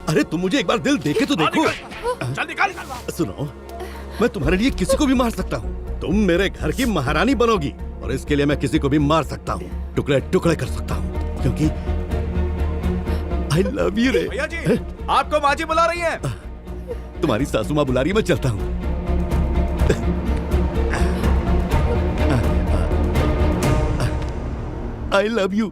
अरे तुम मुझे एक बार दिल देके तो देखो। चल निकाल। सुनो, मैं तुम्हारे लिए किसी को भी मार सकता हूँ। तुम मेरे घर की महारानी बनोगी और इसके लिए मैं किसी को भी मार सकता हूँ, टुकड़े टुकड़े कर सकता हूँ, क्योंकि आई लव यू रे। भैया जी, आपको माँ जी बुला रही है। तुम्हारी सासू माँ बुला रही है, मैं चलता हूँ। I love you.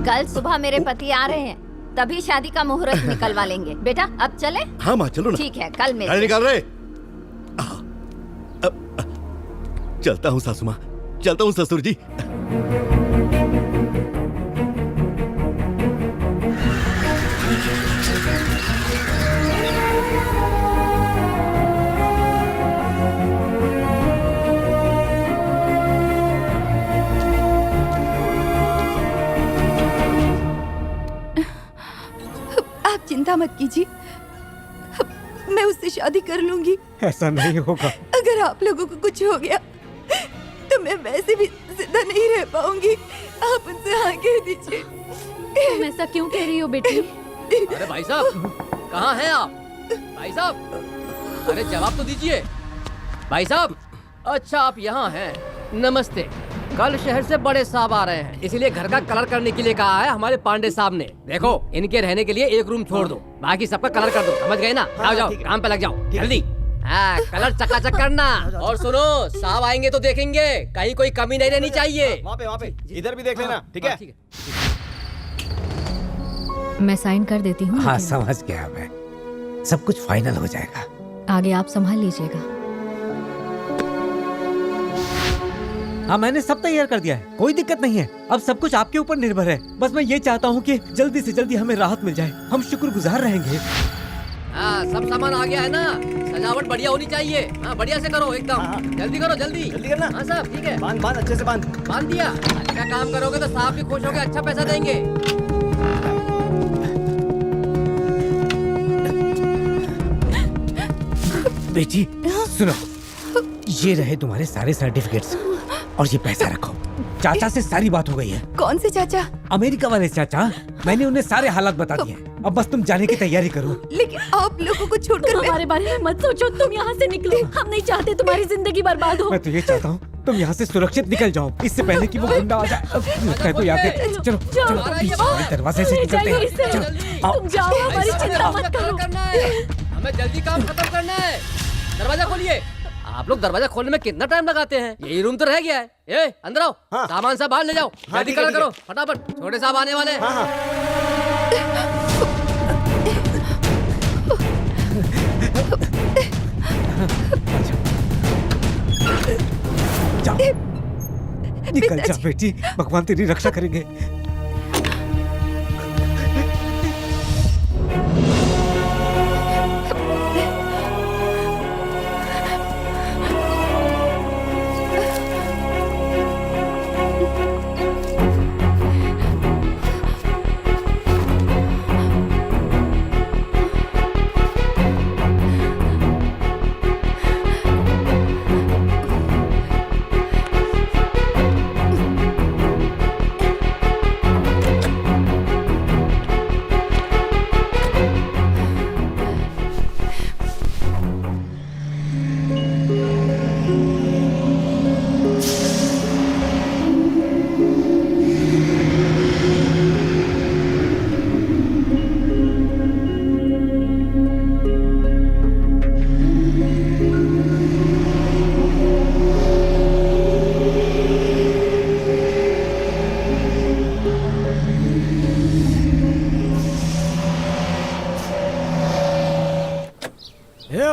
कल सुबह मेरे पति आ रहे हैं, तभी शादी का मुहूर्त निकलवा लेंगे। बेटा अब चले? हाँ माँ चलो ना। ठीक है, कल गाड़ी मिलते। निकाल रहे। चलता हूँ सासू माँ, चलता हूँ ससुर जी। आप चिंता मत कीजिए, मैं उससे शादी कर लूंगी। ऐसा नहीं होगा। अगर आप लोगों को कुछ हो गया तो मैं वैसे भी जिंदा नहीं रह पाऊंगी। आप उनसे हाँ कह दीजिए। तुम ऐसा क्यों कह रही हो बेटी? अरे भाई साहब, कहाँ हैं आप? भाई साहब, अरे जवाब तो दीजिए। भाई साहब, अच्छा आप यहाँ हैं। नमस्ते। कल शहर से बड़े साहब आ रहे हैं, इसीलिए घर का कलर करने के लिए कहा है हमारे पांडे साहब ने। देखो, इनके रहने के लिए एक रूम छोड़ दो, बाकी सबका कलर कर दो। समझ गए ना? जाओ जाओ, काम पे लग जाओ जल्दी। हाँ, कलर चकाचक करना। और सुनो, साहब आएंगे तो देखेंगे, कहीं कोई कमी नहीं रहनी चाहिए। वहाँ पे इधर भी देख लेना, ठीक है? मैं साइन कर देती हूँ। हाँ समझ गया मैं, सब कुछ फाइनल हो जाएगा। आगे आप संभाल लीजिएगा। हाँ मैंने सब तैयार कर दिया है, कोई दिक्कत नहीं है। अब सब कुछ आपके ऊपर निर्भर है। बस मैं ये चाहता हूँ कि जल्दी से जल्दी हमें राहत मिल जाए, हम शुक्रगुजार रहेंगे। हाँ, सब सामान आ गया है ना? सजावट बढ़िया होनी चाहिए। हाँ, बढ़िया से करो एकदम। जल्दी करो, जल्दी जल्दी करना। हाँ साहब, ठीक है। बांध अच्छे से बांध। बांध दिया। अच्छा काम करोगे तो साहब भी खुश होगे, अच्छा पैसा देंगे। बेटी सुनो, ये रहे तुम्हारे सारे सर्टिफिकेट्स और ये पैसा रखो। चाचा से सारी बात हो गई है। कौन से चाचा? अमेरिका वाले चाचा, मैंने उन्हें सारे हालात बता दिए हैं। अब बस तुम जाने की तैयारी करो। लेकिन आप लोगों को छोड़कर मैं... हमारे बारे में मत सोचो, तुम यहाँ से निकलो। हम नहीं चाहते तुम्हारी जिंदगी बर्बाद हो। मैं तो ये चाहता हूँ तुम यहाँ से सुरक्षित निकल जाओ, इससे पहले कि वो गुंडा आ जाए। लगता है कोई आगे। चलो चलो, पीछे वाले दरवाजे से निकलते हैं। चलो तुम जाओ, हमारी चिंता मत करो। हमें जल्दी काम खत्म करना है। दरवाजा खोलिए। आप लोग दरवाजा खोलने में कितना टाइम लगाते हैं? यही रूम तो रह गया है। ए, अंदर आओ। हाँ। सामान सब बाहर ले जाओ। हाँ, जल्दी ठीक है, कलर ठीक करो फटाफट, छोटे साहब आने वाले हैं। हाँ। जाओ, निकल जा बेटी, भगवान तेरी रक्षा करेंगे।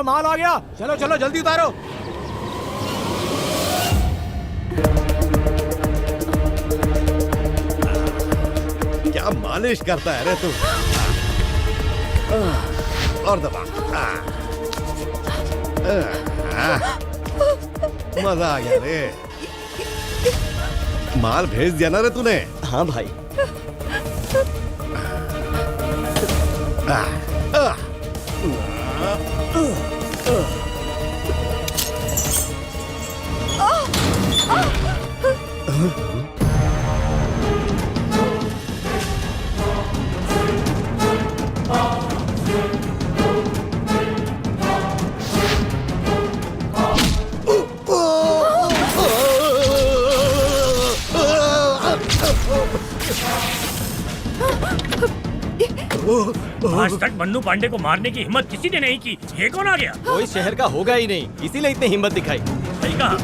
माल आ गया, चलो चलो जल्दी उतारो। क्या मालिश करता है रे तू? और दबा। मजा आ गया रे। माल भेज दिया ना रे तूने? हाँ भाई। आज तक मन्नू पांडे को मारने की हिम्मत किसी ने नहीं की। ये कौन आ गया? कोई शहर का होगा ही नहीं, इसीलिए इतनी हिम्मत दिखाई। सही कहा।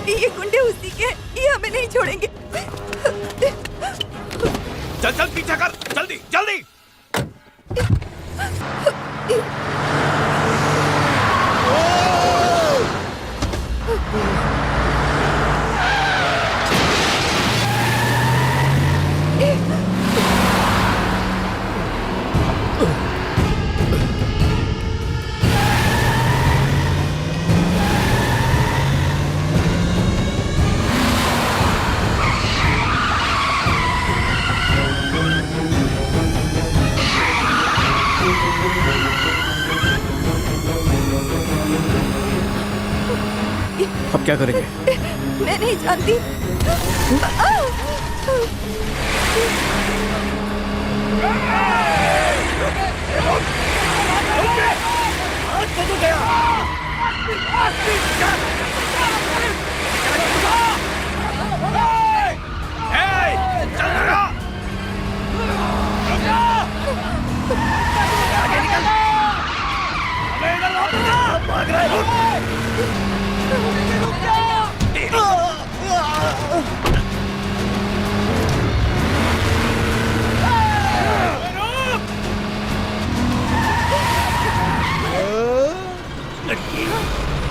ये गुंडे उसी के हैं, ये हमें नहीं छोड़ेंगे। चल चल पीछा कर, जल्दी जल्दी। अब क्या करेंगे? मैं नहीं जानती।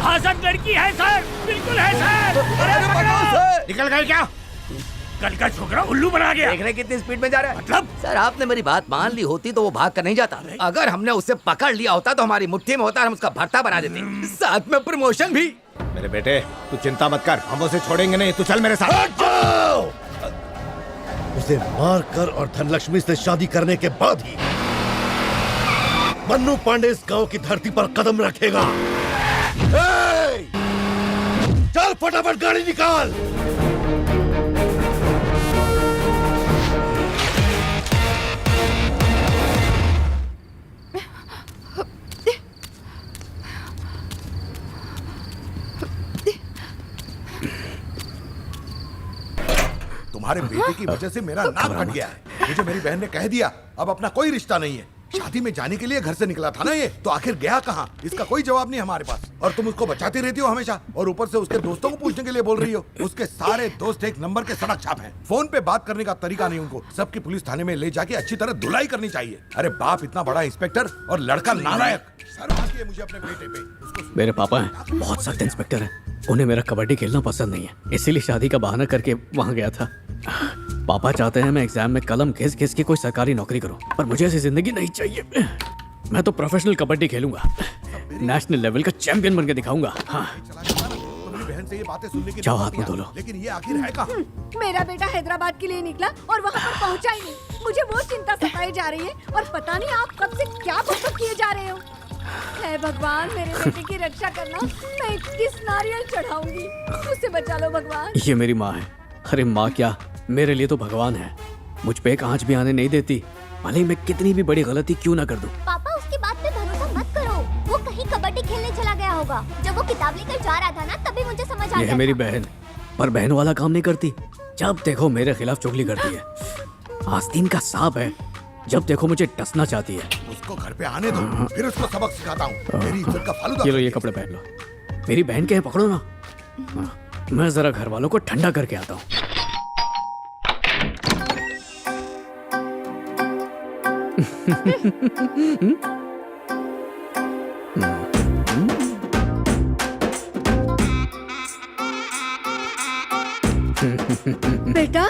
आजाद लड़की है सर, बिल्कुल है सर। अरे निकल गए क्या? कल का छोकरा उल्लू बना गया। देख रहे कितनी स्पीड में जा रहा है। मतलब सर आपने मेरी बात मान ली होती तो वो भाग कर नहीं जाता। अगर हमने उसे पकड़ लिया होता तो हमारी मुट्ठी में होता और हम उसका भर्ता बना देते, साथ में प्रमोशन भी। मेरे बेटे तू चिंता मत कर, हम उसे छोड़ेंगे नहीं। तू चल मेरे साथ। उसे मार कर और धनलक्ष्मी से शादी करने के बाद ही मन्नू पांडे इस गांव की धरती पर कदम रखेगा। चल फटाफट गाड़ी निकाल। तुम्हारे बेटे की वजह से मेरा नाक कट गया है। मुझे मेरी बहन ने कह दिया अब अपना कोई रिश्ता नहीं है। शादी में जाने के लिए घर से निकला था ना ये, तो आखिर गया कहाँ? इसका कोई जवाब नहीं हमारे पास। और तुम उसको बचाती रहती हो हमेशा, और ऊपर से उसके दोस्तों को पूछने के लिए बोल रही हो। उसके सारे दोस्त एक नंबर के सड़क छाप हैं। फोन पे बात करने का तरीका नहीं उनको। सबकी पुलिस थाने में ले जाके अच्छी तरह धुलाई करनी चाहिए। अरे बाप इतना बड़ा इंस्पेक्टर और लड़का नालायक। शर्म आती है मुझे अपने बेटे पे। मेरे पापा हैं, बहुत सख्त इंस्पेक्टर हैं। उन्हें मेरा कबड्डी खेलना पसंद नहीं है, इसीलिए शादी का बहाना करके वहाँ गया था। पापा चाहते हैं मैं एग्जाम में कलम घिस घिस के कोई सरकारी नौकरी करूं, पर मुझे ऐसी जिंदगी नहीं चाहिए। मैं तो प्रोफेशनल कबड्डी खेलूंगा, नेशनल लेवल का चैंपियन बन के दिखाऊंगा। हाँ। बहन से ये बातें सुनने की जाओ हाथ में धो लो। लेकिन ये आखिर है कहाँ? मेरा बेटा हैदराबाद के लिए निकला और वहाँ पर पहुँचा ही नहीं। मुझे वो चिंता सताई जा रही है और पता नहीं आप कब से क्या बकबक किए जा रहे हो। हे भगवान, मेरे बेटे की रक्षा करना। मैं किस नारियल चढ़ाऊंगी? उसे बचा लो भगवान। ये मेरी माँ है। अरे माँ क्या, मेरे लिए तो भगवान है। मुझ पे एक आंच भी आने नहीं देती, भले ही मैं कितनी भी बड़ी गलती क्यों ना कर दूं। पापा उसकी बात पे भरोसा मत करो। वो कहीं कबड्डी खेलने चला गया होगा। जब वो किताब लेकर जा रहा था ना, तभी मुझे समझ आ गया। ये है मेरी बहन, पर बहन वाला काम नहीं करती। जब देखो मेरे खिलाफ चुगली करती है। आस्तीन का सांप है, जब देखो मुझे डसना चाहती है। उसको घर पे आने दो, फिर उसको सबक सिखाता हूँ। मेरी इज्जत का फालूदा। ये लो, ये कपड़े पहन लो। मेरी बहन के हैं, पकड़ो ना। मैं जरा घर वालों को ठंडा करके आता हूँ। बेटा,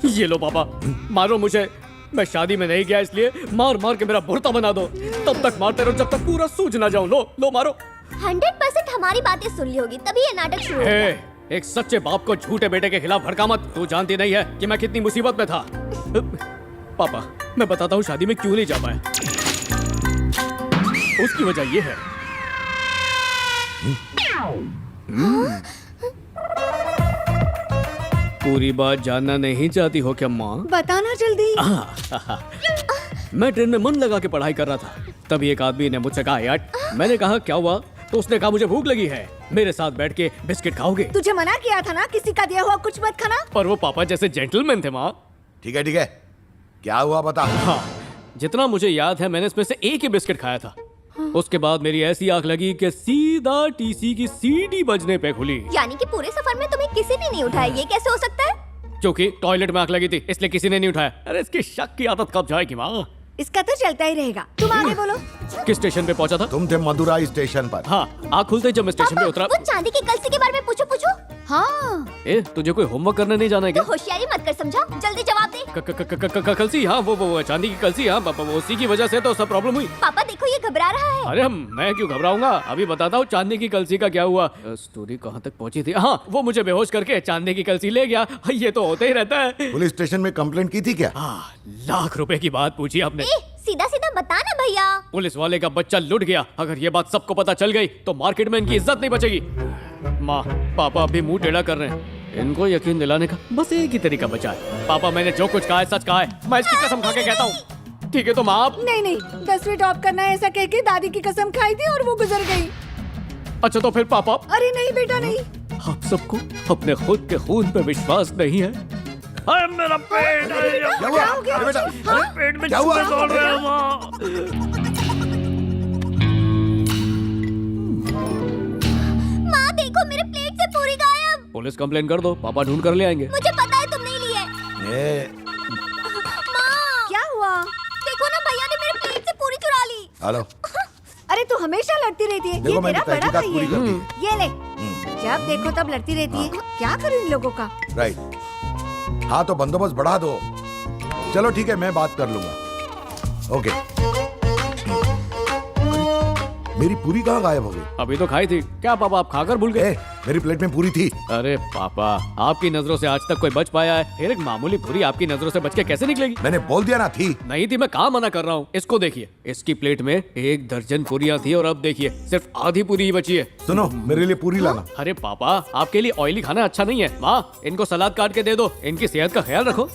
ये लो पापा, मारो मुझे। मैं शादी में नहीं गया इसलिए मार मार के मेरा भुर्ता बना दो। तब तक मारते रहो जब तक पूरा सूझ ना जाऊं। लो लो मारो। 100% हमारी बातें सुन ली होगी, तभी ये नाटक शुरू हो गया। एक सच्चे बाप को झूठे बेटे के खिलाफ भड़का मत। तू जानती नहीं है कि मैं कितनी मुसीबत में था। पापा, मैं बताता हूँ शादी में क्यों नहीं जा पाया। उसकी वजह ये है। पूरी बात जानना नहीं चाहती हो क्या माँ? बताना जल्दी। मैं ट्रेन में मन लगा के पढ़ाई कर रहा था, तभी एक आदमी ने मुझसे कहा यार, मैंने कहा क्या हुआ, तो उसने कहा मुझे भूख लगी है, मेरे साथ बैठ के बिस्किट खाओगे? तुझे मना किया था ना किसी का दिया हुआ कुछ मत खाना। पर वो पापा जैसे जेंटलमैन थे माँ। ठीक है, क्या हुआ बता। हाँ, जितना मुझे याद है मैंने इसमें से एक ही बिस्किट खाया था। उसके बाद मेरी ऐसी आंख लगी कि सीधा टीसी की सीटी बजने पे खुली। यानी कि पूरे सफर में तुम्हें किसी ने नहीं उठाया, ये कैसे हो सकता है? क्योंकि टॉयलेट में आंख लगी थी इसलिए किसी ने नहीं उठाया। अरे इसकी शक की आदत कब जाएगी माँ? इसका तो चलता ही रहेगा। तुम आगे बोलो। किस स्टेशन पे पहुंचा था? तुम थे मदुराई स्टेशन पर। हाँ, आँख खुलते ही जब मैं स्टेशन पे पापा, उतरा। वो चांदी की कलसी के बारे में पूछो। हाँ, ए, तुझे कोई होमवर्क करने नहीं जाना है तो क्या? होशियारी मत कर, समझा? जल्दी जवाब दे। कलसी, हाँ वो चांदी की कलसी, हाँ पापा, वो उसी की वजह से तो सब प्रॉब्लम हुई। पापा देखो ये घबरा रहा है। अरे मैं क्यों घबराऊंगा, अभी बताता हूँ चांदी की कलसी का क्या हुआ। स्टोरी कहाँ तक पहुंची थी? हाँ, वो मुझे बेहोश करके चांदी की कलसी ले गया। ये तो होता ही रहता है। पुलिस स्टेशन में कंप्लेंट की थी क्या? लाख रुपए की बात पूछी आपने। सीधा सीधा बता ना भैया। पुलिस वाले का बच्चा लुट गया, अगर ये बात सबको पता चल गई तो मार्केट में इनकी इज्जत नहीं बचेगी। माँ पापा अभी मुंह टेढ़ा कर रहे हैं, इनको यकीन दिलाने का बस एक ही तरीका बचा है। पापा मैंने जो कुछ कहा है सच कहा है, मैं इसकी कसम खा के कहता हूँ। ठीक है तो माँ आप। नहीं 10वीं टॉप करना है ऐसा कह के दादी की कसम खाई थी और वो गुजर गई। अच्छा तो फिर पापा। अरे नहीं बेटा नहीं। आप सबको अपने खुद के खून पे विश्वास नहीं है? अरे मेरा पेट, क्या हो गया बेटा? पेट में क्या हुआ? चूहे दौड़ रहे हैं माँ। माँ देखो मेरे प्लेट से पूरी गायब। पुलिस कंप्लेन कर दो, पापा ढूंढ कर ले आएंगे। मुझे पता है तुम नहीं लिए। माँ क्या हुआ? देखो ना भैया ने मेरे प्लेट से पूरी चुरा ली। हेलो, अरे तू हमेशा लड़ती रहती है। देखो ये मैंने तेरा बड़ा तहकीकात भाई पूरी कर दी है। ये ले, जब देखो तब लड़ती रहती है। क्या करूँ इन लोगों का? राइट। हाँ तो बंदोबस्त बढ़ा दो। चलो ठीक है, मैं बात कर लूंगा। ओके। मेरी पूरी कहाँ गायब हो गई? अभी तो खाई थी। क्या पापा आप खाकर भूल गए? मेरी प्लेट में पूरी थी। अरे पापा, आपकी नजरों से आज तक कोई बच पाया है? फिर एक मामूली पूरी आपकी नजरों से बच के कैसे निकलेगी? मैंने बोल दिया ना थी। नहीं थी, मैं कहाँ मना कर रहा हूँ। इसको देखिए, इसकी प्लेट में 1 दर्जन पूरियां थी और अब देखिए सिर्फ आधी पूरी ही बची है। सुनो, मेरे लिए पूरी लाना। अरे पापा, आपके लिए ऑयली खाना अच्छा नहीं है। माँ इनको सलाद काट के दे दो, इनकी सेहत का ख्याल रखो।